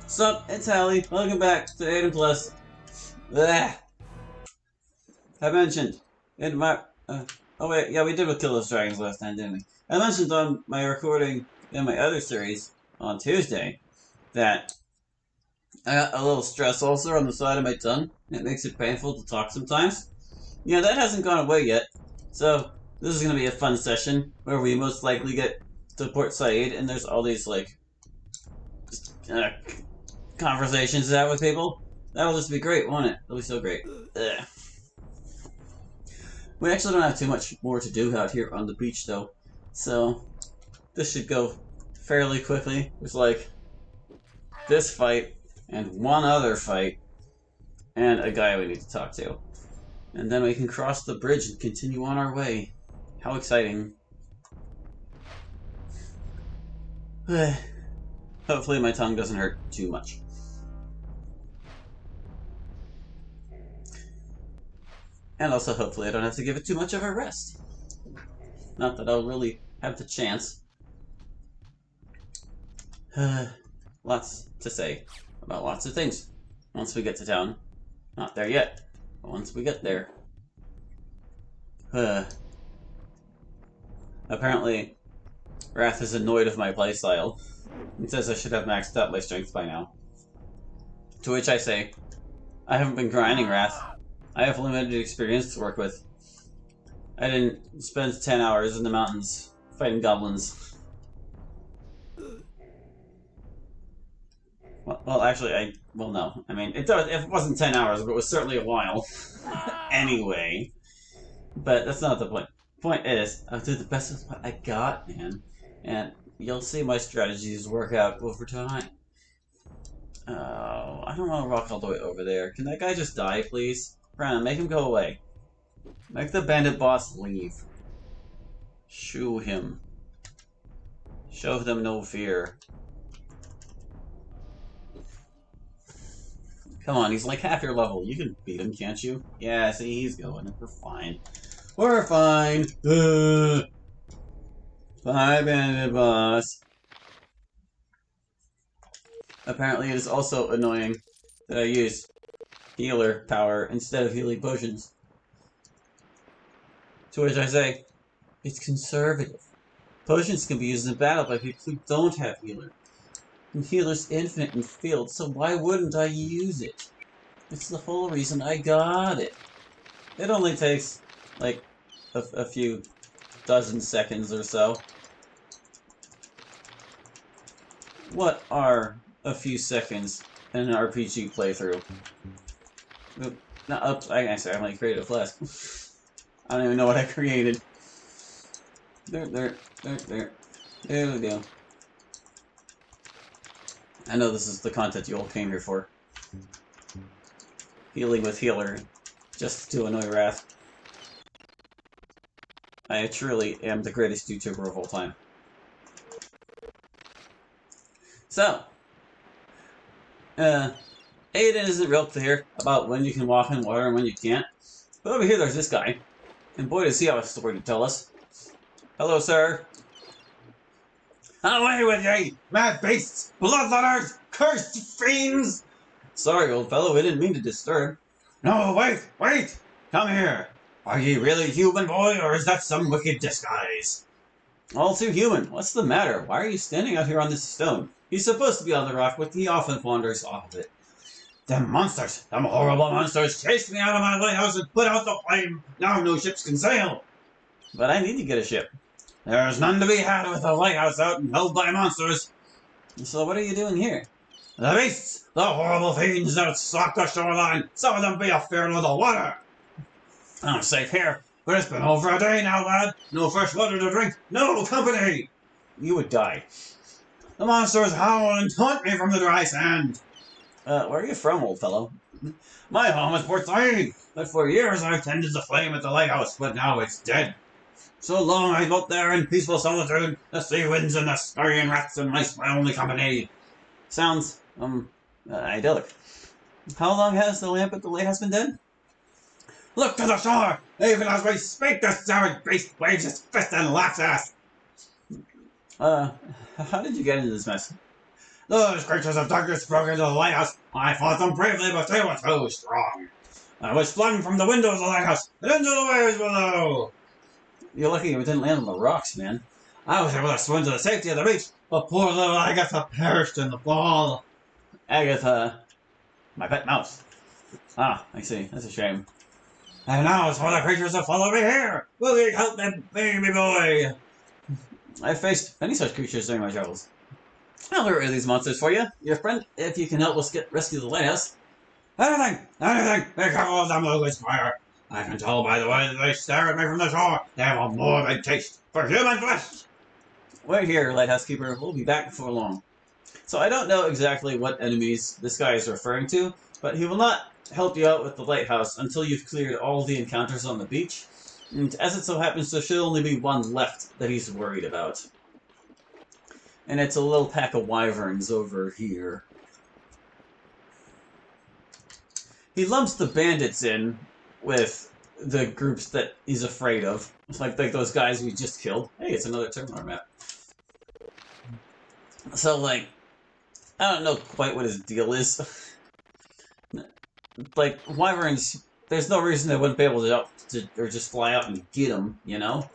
Sup, it's Hallie. Welcome back to Aidyn Plus. Ugh. I mentioned in my... oh wait, yeah, we did with Kill those Dragons last time, didn't we? I mentioned on my recording in my other series on Tuesday that I got a little stress ulcer on the side of my tongue. It makes it painful to talk sometimes. Yeah, that hasn't gone away yet. So, this is going to be a fun session where we most likely get to Port Said and there's all these, like, conversations to have with people. That'll just be great, won't it? It'll be so great. Ugh. We actually don't have too much more to do out here on the beach, though. So, this should go fairly quickly. There's like this fight, and one other fight, and a guy we need to talk to. And then we can cross the bridge and continue on our way. How exciting. Hopefully my tongue doesn't hurt too much. And also, hopefully, I don't have to give it too much of a rest. Not that I'll really have the chance. Lots to say about lots of things once we get to town. Not there yet, but once we get there. Apparently, Wrath is annoyed of my playstyle and says I should have maxed out my strength by now. To which I say, I haven't been grinding Wrath. I have limited experience to work with. I didn't spend 10 hours in the mountains fighting goblins. Well, actually, no. I mean, it wasn't 10 hours, but it was certainly a while. Anyway. But that's not the point. The point is, I'll do the best with what I got, man. And you'll see my strategies work out over time. Oh, I don't want to walk all the way over there. Can that guy just die, please? Brandon, make him go away. Make the bandit boss leave. Shoo him. Show them no fear. Come on, he's like half your level. You can beat him, can't you? Yeah, see, he's going. We're fine. We're fine. Bye, bandit boss. Apparently, it is also annoying that I use healer power instead of healing potions. To which I say, it's conservative. Potions can be used in battle by people who don't have healer. And healer's infinite in field, so why wouldn't I use it? It's the whole reason I got it. It only takes, like, a few dozen seconds or so. What are a few seconds in an RPG playthrough? No, oops, I only created a flask. I don't even know what I created. There we go. I know this is the content you all came here for. Healing with healer, just to annoy Wrath. I truly am the greatest YouTuber of all time. So, Aidyn isn't real clear about when you can walk in water and when you can't. But over here there's this guy. And boy does he have a story to tell us. Hello, sir. Away with ye, mad beasts, bloodletters, cursed fiends! Sorry, old fellow, we didn't mean to disturb. No, wait! Come here. Are ye really human, boy, or is that some wicked disguise? All too human. What's the matter? Why are you standing out here on this stone? He's supposed to be on the rock, but he often wanders off of it. Them monsters, them horrible monsters, chased me out of my lighthouse and put out the flame. Now no ships can sail. But I need to get a ship. There's none to be had with a lighthouse out and held by monsters. So what are you doing here? The beasts, the horrible fiends that stalk the shoreline, some of them be afeard of the water. I'm safe here, but it's been over a day now, lad. No fresh water to drink, no company. You would die. The monsters howl and taunt me from the dry sand. Where are you from, old fellow? My home is Port Said, but for years I've tended the flame at the lighthouse, but now it's dead. So long I dwelt there in peaceful solitude, the sea winds and the scurrying rats and mice my only company. Sounds, idyllic. How long has the lamp at the lighthouse been dead? Look to the shore! Even as we speak, the savage beast waves his fist and laughs at us! How did you get into this mess? Those creatures of darkness broke into the lighthouse. I fought them bravely, but they were too strong. I was flung from the window of the lighthouse and into the waves below. You're lucky you didn't land on the rocks, man. I was able to swim to the safety of the beach, but poor little Agatha perished in the fall. Agatha, my pet mouse. Ah, I see. That's a shame. And now it's for the creatures to follow me here. Will you help me, baby boy? I've faced many such creatures during my travels. I'll get rid of these monsters for you, your friend, if you can help us rescue the lighthouse. Anything! Be careful of them, Lucas Fire! I can tell by the way that they stare at me from the shore. They have a morbid taste for human flesh! Wait here, Lighthouse Keeper. We'll be back before long. So I don't know exactly what enemies this guy is referring to, but he will not help you out with the lighthouse until you've cleared all the encounters on the beach. And as it so happens, there should only be one left that he's worried about. And it's a little pack of wyverns over here. He lumps the bandits in with the groups that he's afraid of. It's like those guys we just killed. Hey, it's another Terminal map. So, like, I don't know quite what his deal is. Like, wyverns, there's no reason they wouldn't be able to or just fly out and get them, you know?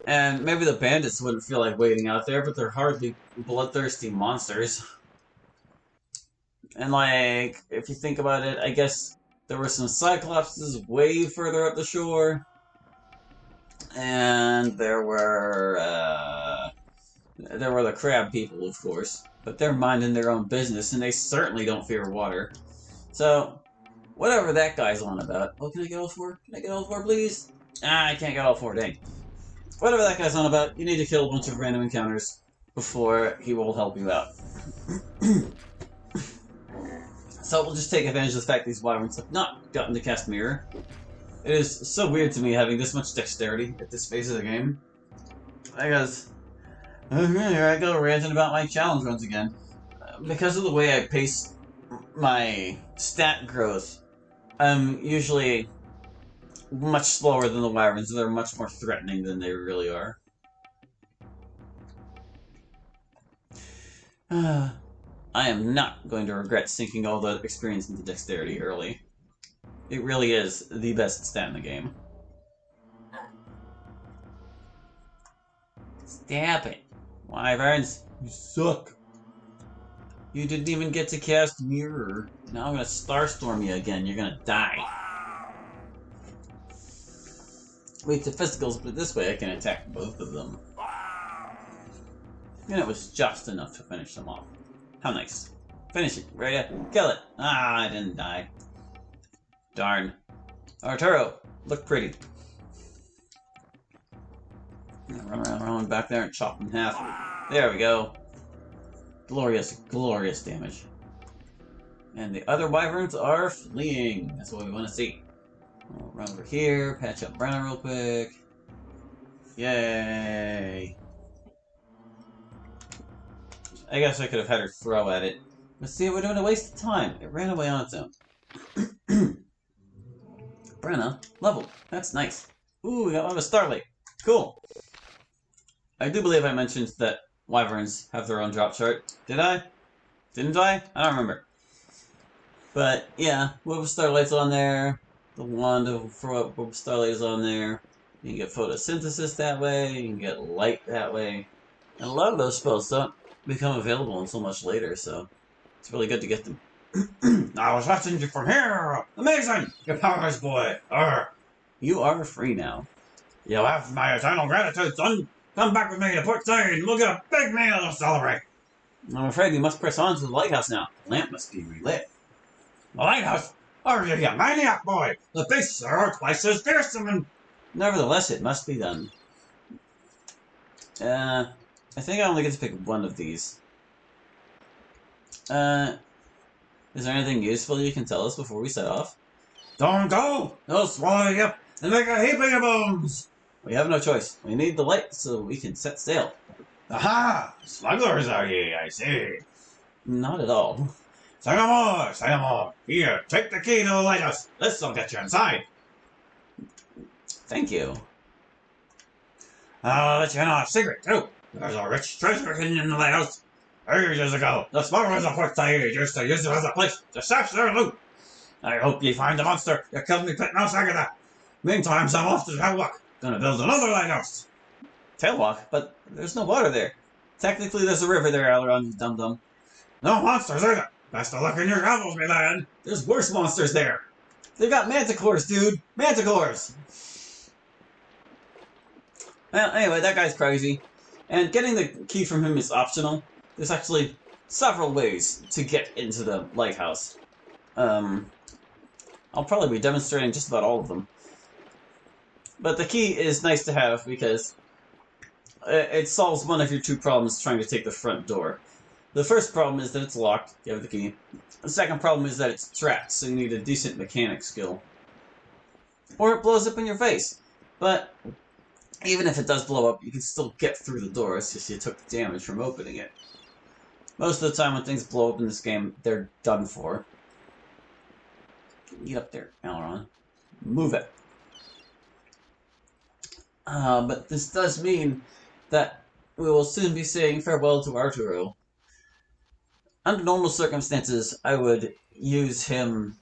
And maybe the bandits wouldn't feel like waiting out there, but they're hardly bloodthirsty monsters. And, like, if you think about it, I guess there were some cyclopses way further up the shore. And there were the crab people, of course. But they're minding their own business, and they certainly don't fear water. So, whatever that guy's on about. Oh, can I get all four? Can I get all four, please? Ah, I can't get all four, dang. Whatever that guy's on about, you need to kill a bunch of random encounters before he will help you out. So we'll just take advantage of the fact these wyverns have not gotten to cast Mirror. It is so weird to me having this much dexterity at this phase of the game. Because, here I go ranting about my challenge runs again. Because of the way I pace my stat growth, I'm usually much slower than the wyverns, and they're much more threatening than they really are. I am not going to regret sinking all the experience into dexterity early. It really is the best stat in the game. Stop it, wyverns. You suck. You didn't even get to cast Mirror. Now I'm gonna Starstorm you again. You're gonna die. Wait, the physicals, but this way I can attack both of them. And it was just enough to finish them off. How nice. Finish it, Rhea. Kill it. Ah, I didn't die. Darn. Arturo, look pretty. I'm gonna run around back there and chop him in half. There we go. Glorious, glorious damage. And the other wyverns are fleeing. That's what we want to see. I'll run over here, patch up Brenna real quick. Yay! I guess I could have had her throw at it. But see, we're doing a waste of time. It ran away on its own. Brenna, level. That's nice. Ooh, we got one of a Starlight. Cool. I do believe I mentioned that wyverns have their own drop chart. Did I? Didn't I? I don't remember. But, yeah, Web Starlight's on there. The wand of Web Starlight is on there. You can get photosynthesis that way. You can get light that way. And a lot of those spells don't become available until much later, so it's really good to get them. I was watching you from here! Amazing! Your powers, boy! Arr. You are free now. You'll have my eternal gratitude, son! Come back with me to Port Said and we'll get a big meal to celebrate! I'm afraid we must press on to the lighthouse now. The lamp must be relit. The lighthouse? Are you a maniac, boy? The beasts are twice as fearsome and... Nevertheless, it must be done. I think I only get to pick one of these. Is there anything useful you can tell us before we set off? Don't go! They'll swallow you up and make a heap of your bones! We have no choice. We need the light so we can set sail. Aha! Smugglers are ye, I see. Not at all. Say no more, say no more. Here, take the key to the lighthouse. This'll get you inside. Thank you. I'll let you know a secret, too. There's a rich treasure hidden in the lighthouse. ages ago. The smugglers of Port used to use it as a place to stash their loot. I hope ye find the monster that killed me pet mouse Agatha. Meantime, I'm off to Tailwalk. Gonna build another lighthouse. Tailwalk? But there's no water there. Technically, there's a river there, Aileron, you dum-dum. No monsters, are there? Best of luck in your travels, me lad. There's worse monsters there. They've got manticores, dude. Manticores. Well, anyway, that guy's crazy. And getting the key from him is optional. There's actually several ways to get into the lighthouse. I'll probably be demonstrating just about all of them. But the key is nice to have because it solves one of your two problems trying to take the front door. The first problem is that it's locked. You have the key. The second problem is that it's trapped, so you need a decent mechanic skill. Or it blows up in your face. But even if it does blow up, you can still get through the door. It's just you took the damage from opening it. Most of the time when things blow up in this game, they're done for. Get up there, Aileron. Move it. But this does mean that we will soon be saying farewell to Arturo. Under normal circumstances, I would use him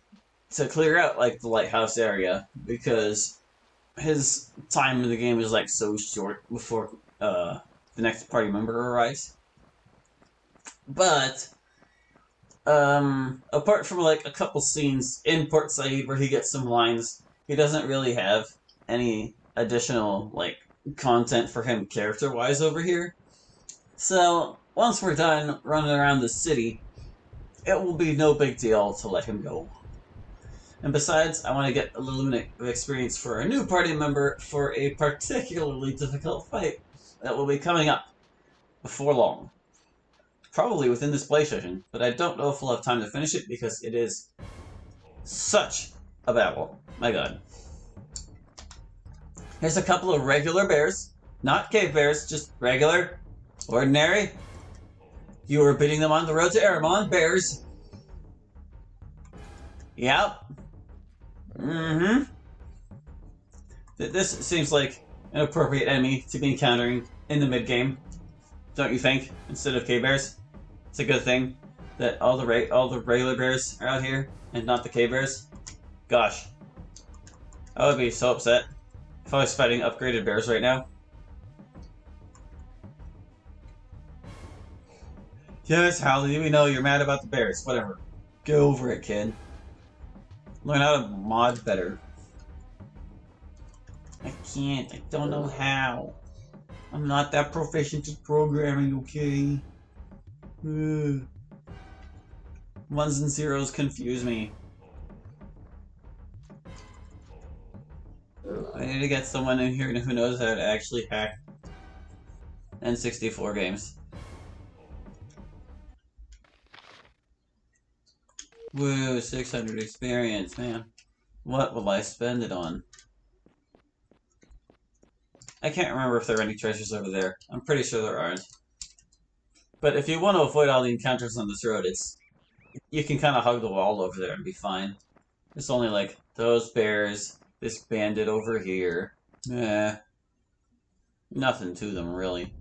to clear out, like, the lighthouse area, because his time in the game is, like, so short before the next party member arrives. But apart from, like, a couple scenes in Port Said where he gets some lines, he doesn't really have any additional, like, content for him character-wise over here. So, once we're done running around the city, it will be no big deal to let him go. And besides, I want to get a little bit of experience for a new party member for a particularly difficult fight that will be coming up before long. Probably within this play session, but I don't know if we'll have time to finish it because it is such a battle. My god. Here's a couple of regular bears. Not cave bears, just regular, ordinary. You were beating them on the road to Aramon, bears. Yep. Mm-hmm. This seems like an appropriate enemy to be encountering in the mid-game, don't you think? Instead of cave bears. It's a good thing that all the regular bears are out here and not the cave bears. Gosh. I would be so upset if I was fighting upgraded bears right now. Yes, Hallie, we know you're mad about the bears. Whatever. Get over it, kid. Learn how to mod better. I can't. I don't know how. I'm not that proficient at programming, okay? Ugh. Ones and zeros confuse me. I need to get someone in here who knows how to actually hack N64 games. Woo, 600 experience, man. What will I spend it on? I can't remember if there are any treasures over there. I'm pretty sure there aren't. But if you want to avoid all the encounters on this road, you can kind of hug the wall over there and be fine. It's only like those bears, this bandit over here. Nothing to them, really.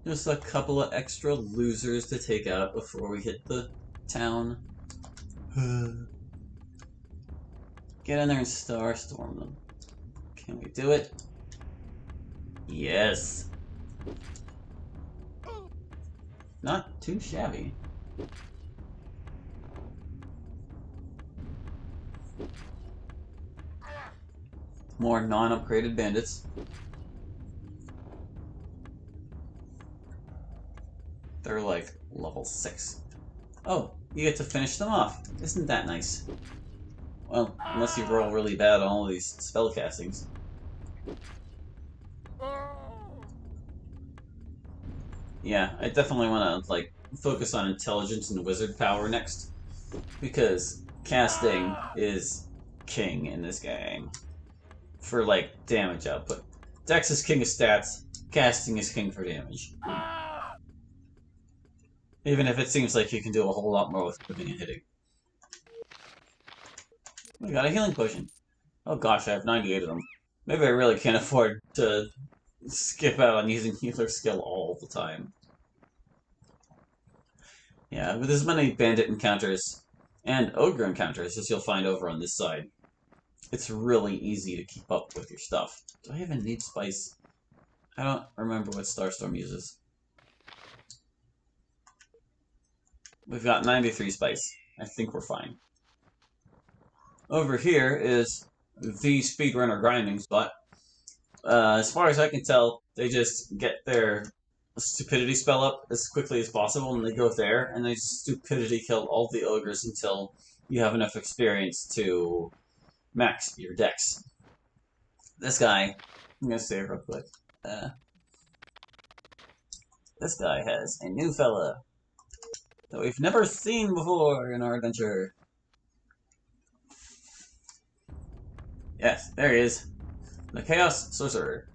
Just a couple of extra losers to take out before we hit the town. Get in there and starstorm them. Can we do it? Yes. Not too shabby. More non-upgraded bandits. They're like level 6. Oh, you get to finish them off. Isn't that nice? Well, unless you roll really bad on all these spell castings. Yeah, I definitely want to, like, focus on intelligence and wizard power next. Because casting is king in this game. For, like, damage output. Dex is king of stats, casting is king for damage. Even if it seems like you can do a whole lot more with moving and hitting. We got a healing potion. Oh gosh, I have 98 of them. Maybe I really can't afford to skip out on using healer skill all the time. Yeah, with as many bandit encounters and ogre encounters as you'll find over on this side, it's really easy to keep up with your stuff. Do I even need spice? I don't remember what Starstorm uses. We've got 93 spice. I think we're fine. Over here is the speedrunner grinding spot. As far as I can tell, they just get their stupidity spell up as quickly as possible, and they go there, and they stupidity kill all the ogres until you have enough experience to max your dex. This guy, I'm gonna say it real quick. This guy has a new fella that we've never seen before in our adventure. Yes, there he is. The Chaos Sorcerer.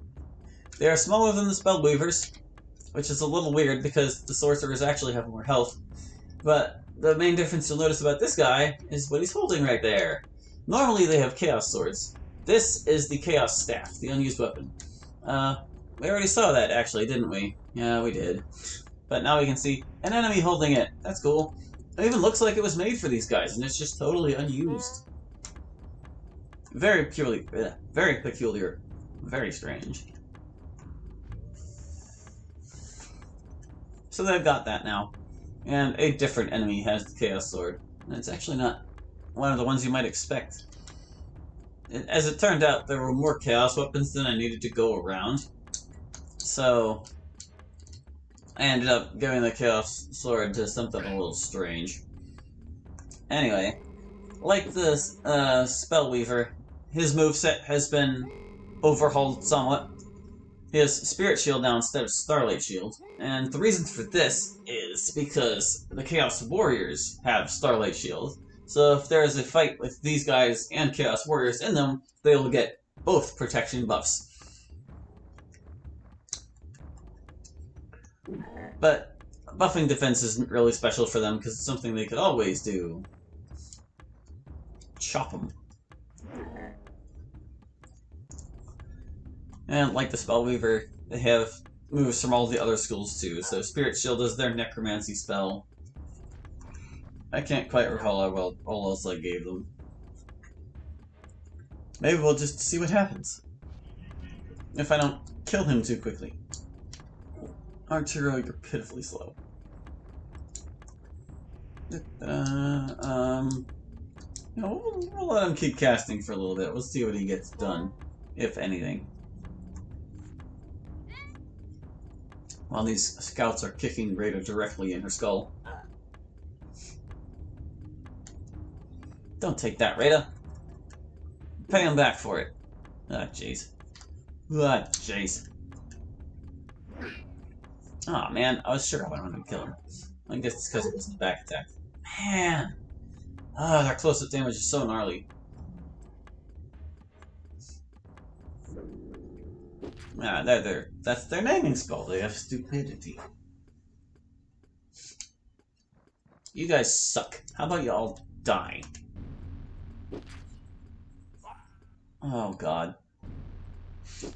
They are smaller than the Spellweavers, which is a little weird because the Sorcerers actually have more health. But the main difference you'll notice about this guy is what he's holding right there. Normally they have Chaos Swords. This is the Chaos Staff, the unused weapon. We already saw that actually, didn't we? Yeah, we did. But now we can see an enemy holding it. That's cool. It even looks like it was made for these guys, and it's just totally unused. Very peculiar, very strange. So they've got that now. And a different enemy has the Chaos Sword. And it's actually not one of the ones you might expect. As it turned out, there were more Chaos weapons than I needed to go around. So I ended up giving the Chaos Sword to something a little strange. Anyway, like the Spellweaver, his moveset has been overhauled somewhat. He has Spirit Shield now instead of Starlight Shield, and the reason for this is because the Chaos Warriors have Starlight Shield, so if there is a fight with these guys and Chaos Warriors in them, they will get both protection buffs. But buffing defense isn't really special for them because it's something they could always do. Chop them. And like the Spellweaver, they have moves from all the other schools too. So Spirit Shield is their necromancy spell. I can't quite recall how well all else I gave them. Maybe we'll just see what happens. If I don't kill him too quickly. Arturo, you're pitifully slow. You know, we'll let him keep casting for a little bit. We'll see what he gets done, if anything. While these scouts are kicking Rada directly in her skull. Don't take that, Rada. Pay him back for it. Ah, jeez. Ah, jeez. Aw, man, I was sure I wanted to kill him. I guess it's because it was the back attack. Man! Ah, their close-up damage is so gnarly. Ah, that's their naming spell. They have stupidity. You guys suck. How about y'all die? Oh god.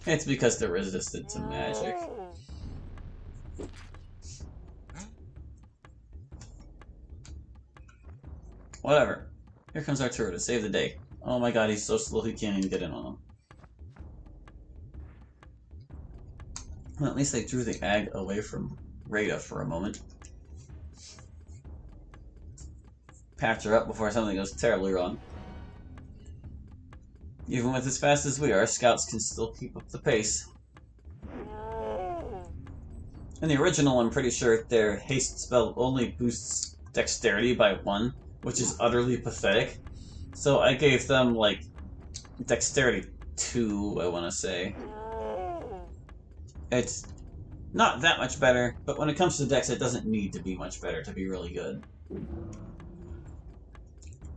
It's because they're resistant to magic. Whatever. Here comes Arturo to save the day. Oh my god, he's so slow he can't even get in on him. Well, at least they drew the Ag away from Rada for a moment. Patch her up before something goes terribly wrong. Even with as fast as we are, scouts can still keep up the pace. In the original, I'm pretty sure their haste spell only boosts dexterity by 1, which is utterly pathetic. So I gave them, like, dexterity 2, I want to say. It's not that much better, but when it comes to dex, it doesn't need to be much better to be really good.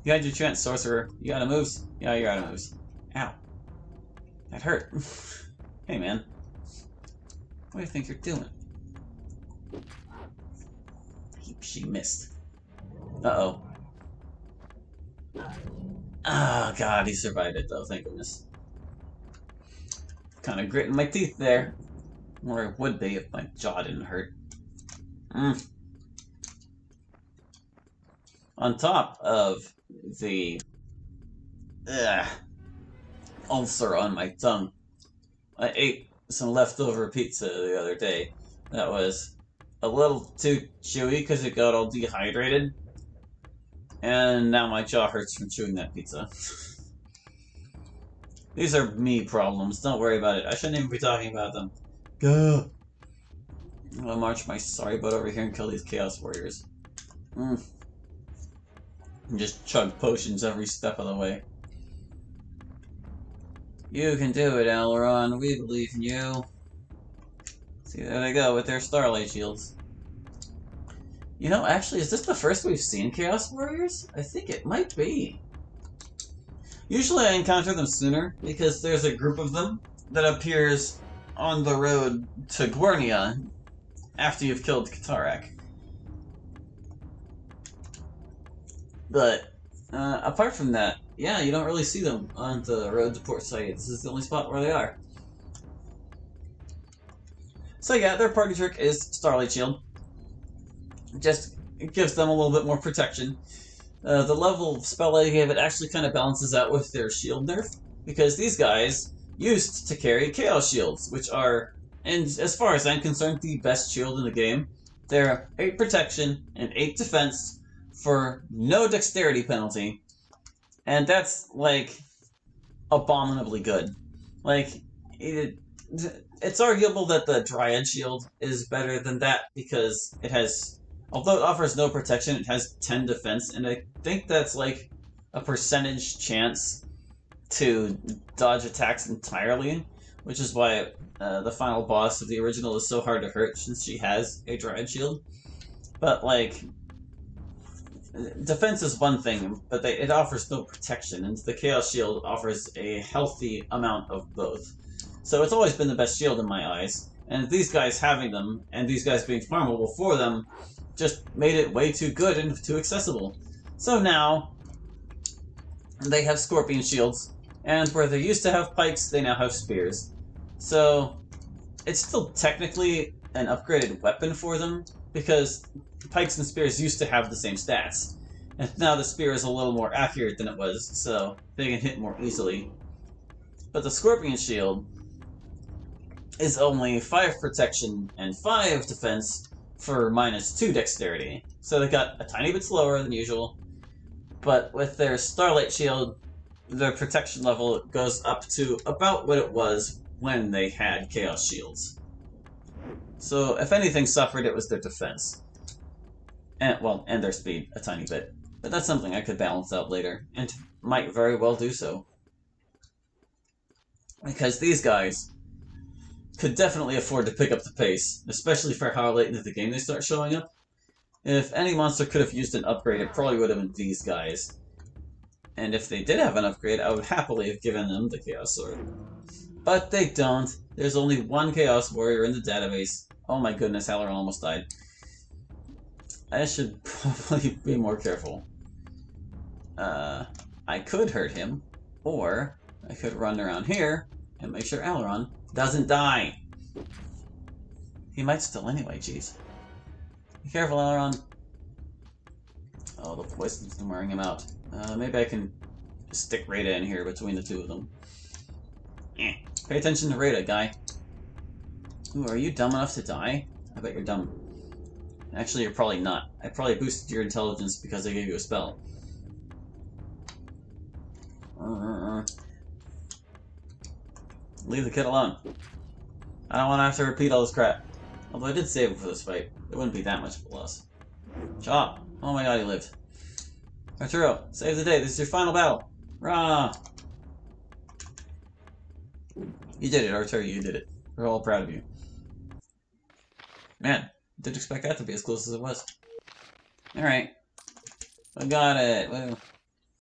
You had your chance, Sorcerer. You out of moves? Yeah, you're out of moves. Ow. That hurt. Hey, man. What do you think you're doing? She missed. Uh-oh. Oh, God, he survived it, though. Thank goodness. Kind of gritting my teeth there. Or it would be if my jaw didn't hurt. Mm. On top of the ulcer on my tongue, I ate some leftover pizza the other day. That was a little too chewy because it got all dehydrated. And now my jaw hurts from chewing that pizza. These are me problems. Don't worry about it. I shouldn't even be talking about them. Go! I'll march my sorry butt over here and kill these Chaos Warriors. And just chug potions every step of the way. You can do it, Aileron. We believe in you. See, there they go with their Starlight Shields. You know, actually, is this the first we've seen Chaos Warriors? I think it might be. Usually I encounter them sooner, because there's a group of them that appears on the road to Gwernia after you've killed Katarak. But, apart from that, yeah, you don't really see them on the road to Port Said. This is the only spot where they are. So yeah, their party trick is Starlight Shield. Just it gives them a little bit more protection. The level of spell I gave it actually kind of balances out with their shield nerf, because these guys used to carry Chaos Shields, which are, and as far as I'm concerned, the best shield in the game. They're 8 protection and 8 defense for no dexterity penalty, and that's, like, abominably good. Like, it's arguable that the Dryad Shield is better than that, because it has, although it offers no protection, it has 10 defense, and I think that's like a percentage chance to dodge attacks entirely, which is why the final boss of the original is so hard to hurt, since she has a Dryad Shield. But, like, defense is one thing, but it offers no protection, and the Chaos Shield offers a healthy amount of both. So it's always been the best shield in my eyes, and these guys having them, and these guys being farmable for them, just made it way too good and too accessible. So now, they have Scorpion Shields, and where they used to have pikes, they now have spears. So, it's still technically an upgraded weapon for them, because pikes and spears used to have the same stats. And now the spear is a little more accurate than it was, so they can hit more easily. But the Scorpion Shield is only 5 protection and 5 defense for -2 dexterity. So they got a tiny bit slower than usual, but with their Starlight Shield, their protection level goes up to about what it was when they had Chaos Shields. So if anything suffered, it was their defense. And their speed, a tiny bit. But that's something I could balance out later, and might very well do so. Because these guys could definitely afford to pick up the pace, especially for how late into the game they start showing up. If any monster could have used an upgrade, it probably would have been these guys. And if they did have an upgrade, I would happily have given them the Chaos Sword. But they don't. There's only one Chaos Warrior in the database. Oh my goodness, Aileron almost died. I should probably be more careful. I could hurt him, or I could run around here and make sure Aileron doesn't die. He might still anyway, jeez. Be careful, Aileron. Oh, the poison's wearing him out. Maybe I can stick Rada in here between the two of them. Pay attention to Rada, guy. Ooh, are you dumb enough to die? I bet you're dumb. Actually, you're probably not. I probably boosted your intelligence because I gave you a spell. Leave the kid alone. I don't want to have to repeat all this crap. Although I did save him for this fight. It wouldn't be that much of a loss. Chop! Oh my god, he lived. Arturo, save the day. This is your final battle. Rah! You did it, Arturo. You did it. We're all proud of you. Man, didn't expect that to be as close as it was. Alright. I got it. Well,